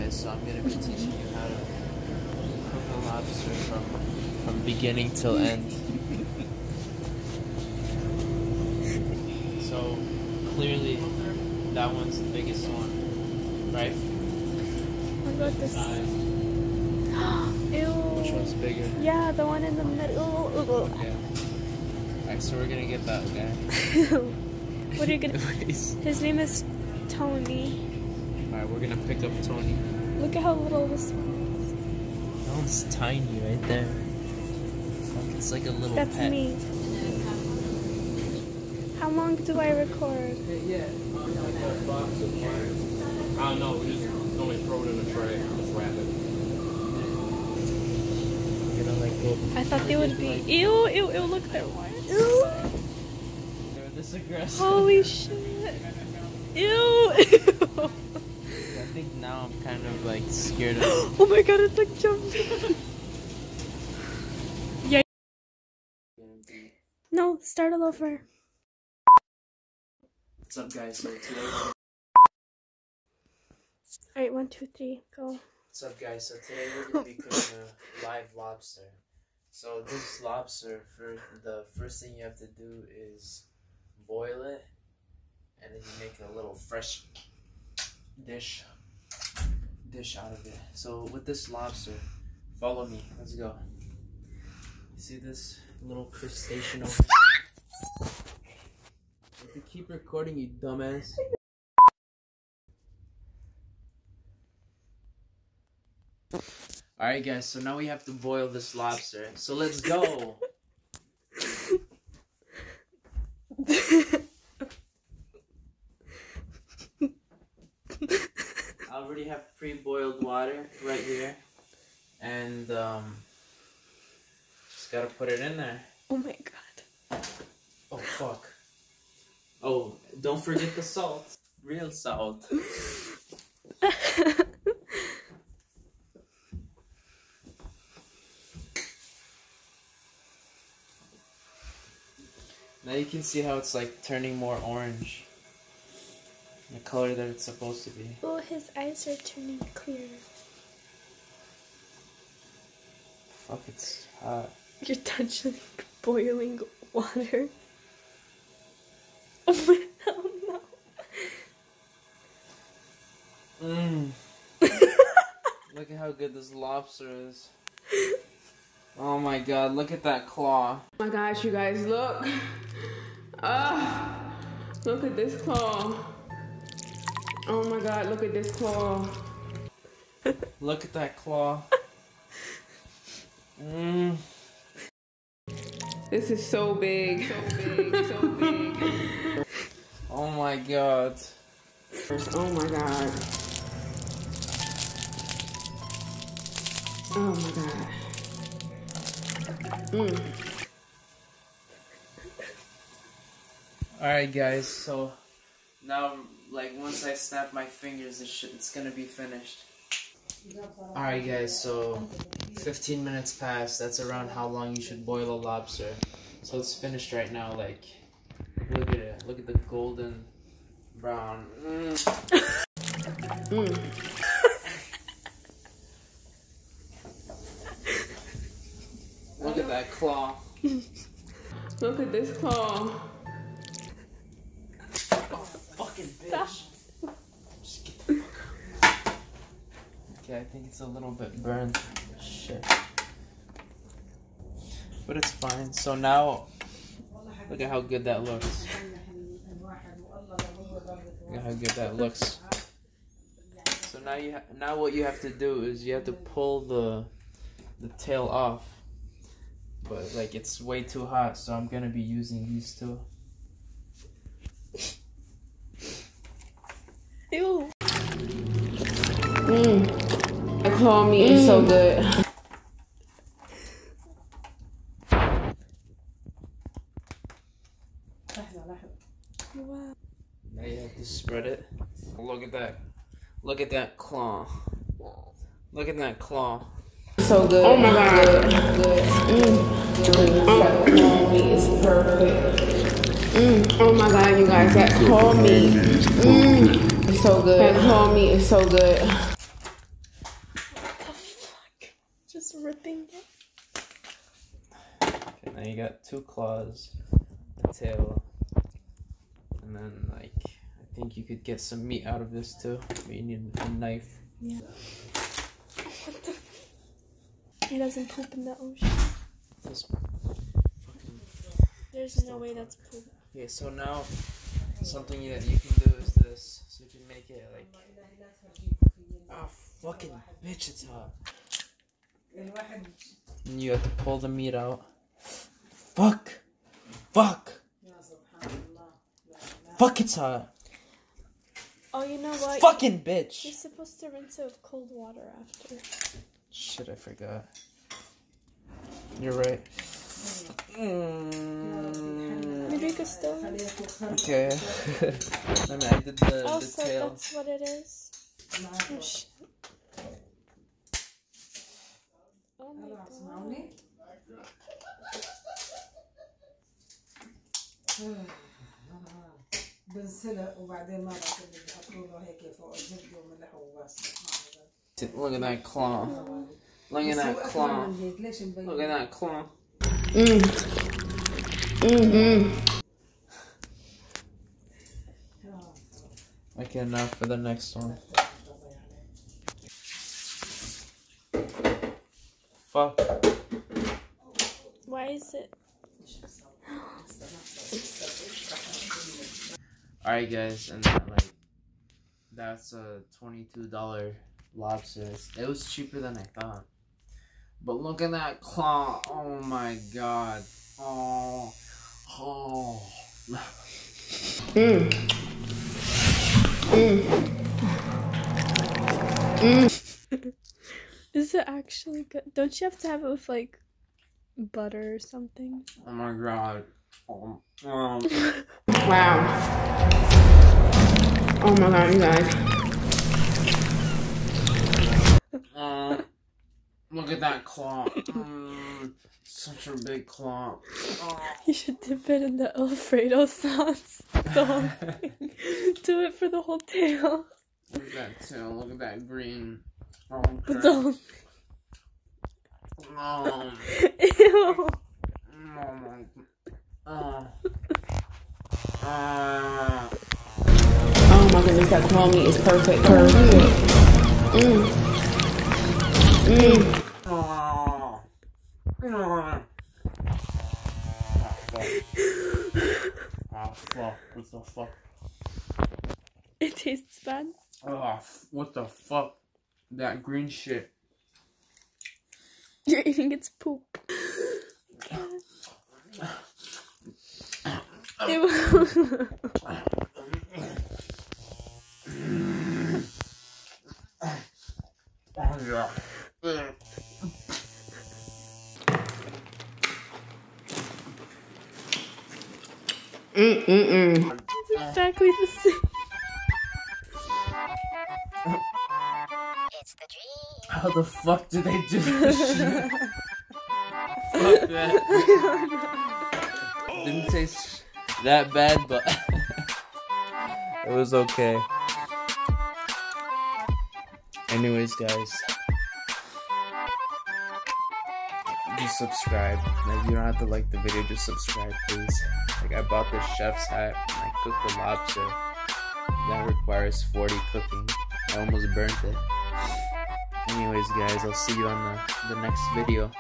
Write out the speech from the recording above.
guys, so I'm gonna be teaching you how to cook a lobster from beginning till end. So clearly that one's the biggest one, right? What about this? Ew. Which one's bigger? Yeah, the one in the middle. Yeah. Alright, so we're gonna get that guy. What are you gonna... His name is Tony. Alright, we're gonna pick up Tony. Look at how little this one That one's tiny right there. Fuck, it's like a little is. That's pet. me. How long do I record? Yeah. I don't know, we just only throw it in a tray. Just wrap it. You're gonna like go. I thought they would be. Ew, ew, ew, look, they're white. Ew. They're this aggressive. Holy shit. Ew, ew. I think now I'm kind of like scared of it. Oh my god, it's like jumping. Yeah. No, start all over. What's up, guys? So today. Alright, 1, 2, 3, go. What's up, guys? So today we're gonna be cooking a live lobster. So this lobster, for the first thing you have to do is boil it, and then you make a little fresh dish out of it. So with this lobster, follow me. Let's go. You see this little crustacean over here? If you keep recording, you dumbass. Alright guys, so now we have to boil this lobster. So let's go! I already have pre-boiled water right here. And just gotta put it in there. Oh my god. Oh fuck. Oh, don't forget the salt. Real salt. Now you can see how it's like turning more orange. The color that it's supposed to be. Oh, his eyes are turning clear. Fuck, it's hot. You're touching boiling water. Oh my no. Mmm. Look at how good this lobster is. Oh my god, look at that claw. Oh my gosh, you guys, look. Look at this claw. Oh my god, look at this claw. Look at that claw. Mmm. This is so big. So big, so big. Oh my god. Oh my god. Oh my god. Alright guys, so now like once I snap my fingers it's gonna be finished. Alright guys, so 15 minutes passed. That's around how long you should boil a lobster. So it's finished right now. Like, look at it. Look at the golden brown. Look at that claw. Look at this claw. Oh, fucking bitch. Just get the fuck out. Okay, I think it's a little bit burnt. Shit. But it's fine. So now, look at how good that looks. Look at how good that looks. So now what you have to do is you have to pull the tail off. But like it's way too hot, so I'm gonna be using these two. Ew. The claw meat is so good. Wow. Now you have to spread it. Look at that. Look at that claw. Look at that claw. So good. Oh my god. Good. That claw meat is perfect. Oh my god, you guys, that claw meat is so good. That claw meat is so good. pooping it. Okay, now you got 2 claws, a tail, and then like I think you could get some meat out of this too, but you need a knife. Yeah. What the? He doesn't poop in the ocean. This There's no way that's poop. Okay, so now something that you can do is this. So you can make it like, oh fucking bitch, it's hot. And you have to pull the meat out. Fuck! Fuck, it's hot. Oh, you know what? Fucking bitch! You're supposed to rinse it with cold water after. Shit, I forgot. You're right. Maybe you could still rinse it. Okay. I mean, I did the So tail. that's what it is. Oh shit. Oh my god. Look at that claw. Look at that claw. Look at that claw. Okay, now for the next one. Fuck. Why is it? Alright guys, and that's a $22 lobster. It was cheaper than I thought. But look at that claw. Oh my god. Oh. Is it actually good? Don't you have to have it with like butter or something? Oh my god. Oh. Wow. Oh my god, you guys. Look at that claw. Such a big claw. You should dip it in the Alfredo sauce. The whole thing. Do it for the whole tail. Look at that tail. Look at that green. Oh, But the whole... Ew. Oh my goodness, that claw meat is perfect. Oh fuck, what the fuck? It tastes bad. Oh, what the fuck? That green shit. You're eating its poop. Ew. Oh yeah. It's exactly the same. How the fuck did they do this shit? Fuck that. Didn't taste that bad, but it was okay. Anyways, guys, just subscribe. Like, you don't have to like the video, just subscribe, please. Like, I bought this chef's hat and I cooked the lobster. That requires 40 cooking. I almost burnt it. Anyways, guys, I'll see you on the next video.